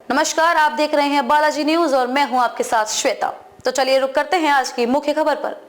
नमस्कार, आप देख रहे हैं बालाजी न्यूज और मैं हूं आपके साथ श्वेता। तो चलिए रुक करते हैं आज की मुख्य खबर पर।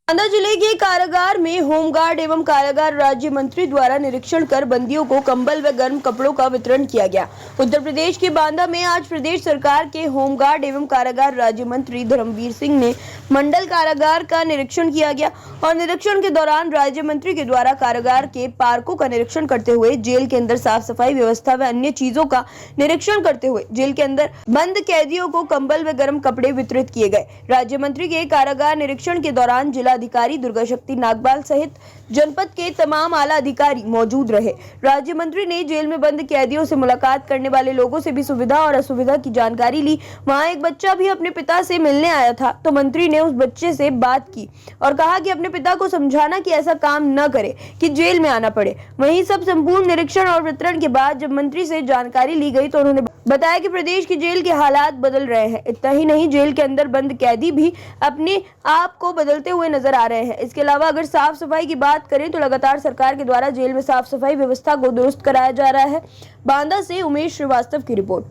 बांदा जिले के कारागार में होमगार्ड एवं कारागार राज्य मंत्री द्वारा निरीक्षण कर बंदियों को कंबल व गर्म कपड़ों का वितरण किया गया। उत्तर प्रदेश के बांदा में आज प्रदेश सरकार के होमगार्ड एवं कारागार राज्य मंत्री धर्मवीर सिंह ने मंडल कारागार का निरीक्षण किया गया और निरीक्षण के दौरान राज्य मंत्री के द्वारा कारागार के पार्कों का निरीक्षण करते हुए जेल के अंदर साफ सफाई व्यवस्था व अन्य चीजों का निरीक्षण करते हुए जेल के अंदर बंद कैदियों को कंबल व गर्म कपड़े वितरित किए गए। राज्य मंत्री के कारागार निरीक्षण के दौरान जिला अधिकारी दुर्गा शक्ति नागपाल सहित जनपद के तमाम आला अधिकारी मौजूद रहे। राज्य मंत्री ने जेल में बंद कैदियों से मुलाकात करने वाले लोगों से भी सुविधा और असुविधा की जानकारी ली। वहां एक बच्चा भी अपने पिता से मिलने आया था, तो मंत्री ने उस बच्चे से बात की और कहा कि अपने पिता को समझाना कि ऐसा काम न करे कि जेल में आना पड़े। वहीं सब संपूर्ण निरीक्षण और वितरण के बाद जब मंत्री से जानकारी ली गई तो उन्होंने बताया कि प्रदेश की जेल के हालात बदल रहे हैं। इतना ही नहीं, जेल के अंदर बंद कैदी भी अपने आप को बदलते हुए नजर आ रहे हैं। इसके अलावा अगर साफ सफाई की बात करें तो लगातार सरकार के द्वारा जेल में साफ सफाई व्यवस्था को दुरुस्त कराया जा रहा है। बांदा से उमेश श्रीवास्तव की रिपोर्ट।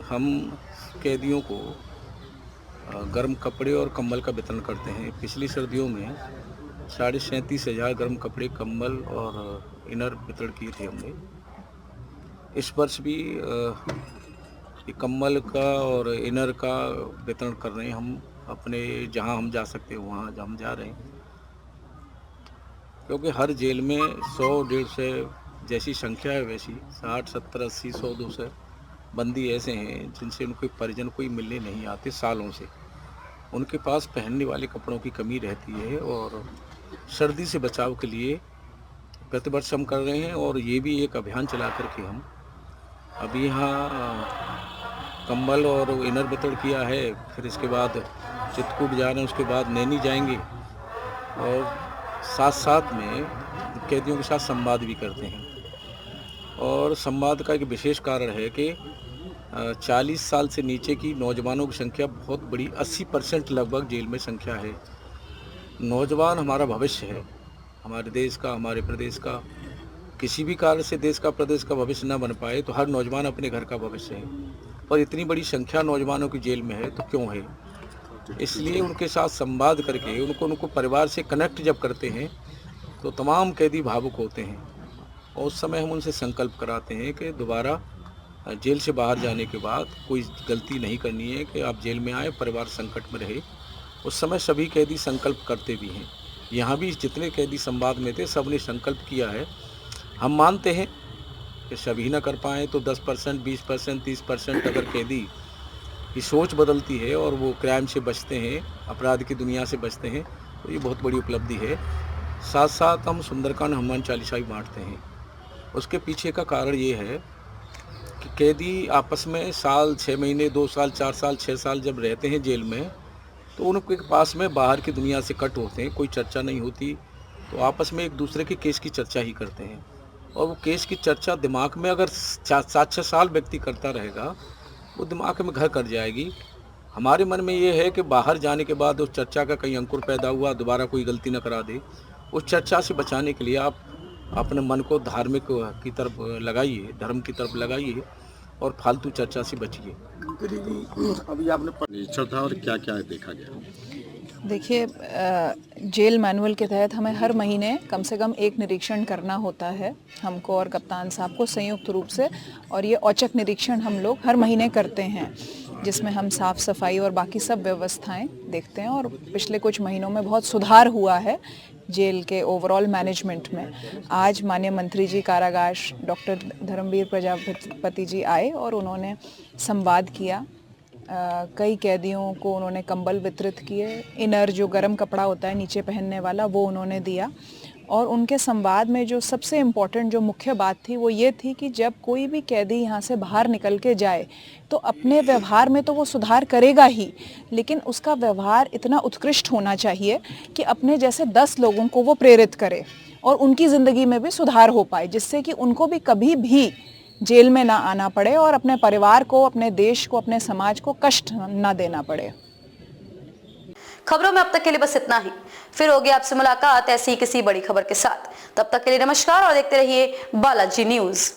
हम कैदियों को गर्म कपड़े और कंबल का वितरण करते हैं। पिछली सर्दियों में 37,500 गर्म कपड़े, कंबल और इनर वितरण किए थे हमने। इस वर्ष भी कंबल का और इनर का वितरण कर रहे हैं। हम अपने जहां हम जा सकते हैं वहां हम जा रहे हैं, क्योंकि हर जेल में 100-150 जैसी संख्या है वैसी 60, 70, 80, 100, 200 बंदी ऐसे हैं जिनसे उनके परिजन कोई मिलने नहीं आते सालों से। उनके पास पहनने वाले कपड़ों की कमी रहती है और सर्दी से बचाव के लिए प्रतिवर्ष हम कर रहे हैं। और ये भी एक अभियान चला करके हम अभी यहाँ कंबल और इनर वितरण किया है। फिर इसके बाद चित्रकूट जा रहे हैं, उसके बाद नैनी जाएंगे और साथ साथ में कैदियों के साथ संवाद भी करते हैं। और संवाद का एक विशेष कारण है कि 40 साल से नीचे की नौजवानों की संख्या बहुत बड़ी, 80% लगभग जेल में संख्या है। नौजवान हमारा भविष्य है, हमारे देश का, हमारे प्रदेश का। किसी भी कारण से देश का, प्रदेश का भविष्य न बन पाए तो हर नौजवान अपने घर का भविष्य है। और इतनी बड़ी संख्या नौजवानों की जेल में है तो क्यों है, इसलिए उनके साथ संवाद करके उनको परिवार से कनेक्ट जब करते हैं तो तमाम कैदी भावुक होते हैं। और उस समय हम उनसे संकल्प कराते हैं कि दोबारा जेल से बाहर जाने के बाद कोई गलती नहीं करनी है, कि आप जेल में आए, परिवार संकट में रहे। उस समय सभी कैदी संकल्प करते भी हैं। यहाँ भी जितने कैदी संवाद में थे सब ने संकल्प किया है। हम मानते हैं कि सभी ना कर पाएँ तो 10%, 20%, 30% अगर कैदी की सोच बदलती है और वो क्राइम से बचते हैं, अपराध की दुनिया से बचते हैं, तो ये बहुत बड़ी उपलब्धि है। साथ साथ हम सुंदरकांड हनुमान चालीसा भी बाँटते हैं। उसके पीछे का कारण ये है कि कैदी आपस में साल, 6 महीने, 2 साल, 4 साल, 6 साल जब रहते हैं जेल में तो उनके पास में बाहर की दुनिया से कट होते हैं, कोई चर्चा नहीं होती, तो आपस में एक दूसरे के केस की चर्चा ही करते हैं। और वो केस की चर्चा दिमाग में अगर 7-6 साल व्यक्ति करता रहेगा वो दिमाग में घर कर जाएगी। हमारे मन में ये है कि बाहर जाने के बाद उस चर्चा का कहीं अंकुर पैदा हुआ, दोबारा कोई गलती न करा दे। उस चर्चा से बचाने के लिए आप अपने मन को धार्मिक की तरफ लगाइए, धर्म की तरफ लगाइए और फालतू चर्चा से बचिए। अभी आपने निरीक्षण था और क्या क्या देखा गया? देखिए, जेल मैनुअल के तहत हमें हर महीने कम से कम एक निरीक्षण करना होता है, हमको और कप्तान साहब को संयुक्त रूप से। और ये औचक निरीक्षण हम लोग हर महीने करते हैं, जिसमें हम साफ़ सफाई और बाकी सब व्यवस्थाएं देखते हैं। और पिछले कुछ महीनों में बहुत सुधार हुआ है जेल के ओवरऑल मैनेजमेंट में। आज माननीय मंत्री जी कारागार डॉक्टर धर्मवीर प्रजापति जी आए और उन्होंने संवाद किया। कई कैदियों को उन्होंने कंबल वितरित किए, इनर जो गर्म कपड़ा होता है नीचे पहनने वाला वो उन्होंने दिया। और उनके संवाद में जो सबसे इम्पोर्टेंट जो मुख्य बात थी वो ये थी कि जब कोई भी कैदी यहाँ से बाहर निकल के जाए तो अपने व्यवहार में तो वो सुधार करेगा ही, लेकिन उसका व्यवहार इतना उत्कृष्ट होना चाहिए कि अपने जैसे 10 लोगों को वो प्रेरित करे और उनकी ज़िंदगी में भी सुधार हो पाए, जिससे कि उनको भी कभी भी जेल में ना आना पड़े और अपने परिवार को, अपने देश को, अपने समाज को कष्ट ना देना पड़े। खबरों में अब तक के लिए बस इतना ही। फिर होगी आपसे मुलाकात ऐसी ही किसी बड़ी खबर के साथ। तब तक के लिए नमस्कार और देखते रहिए बालाजी न्यूज।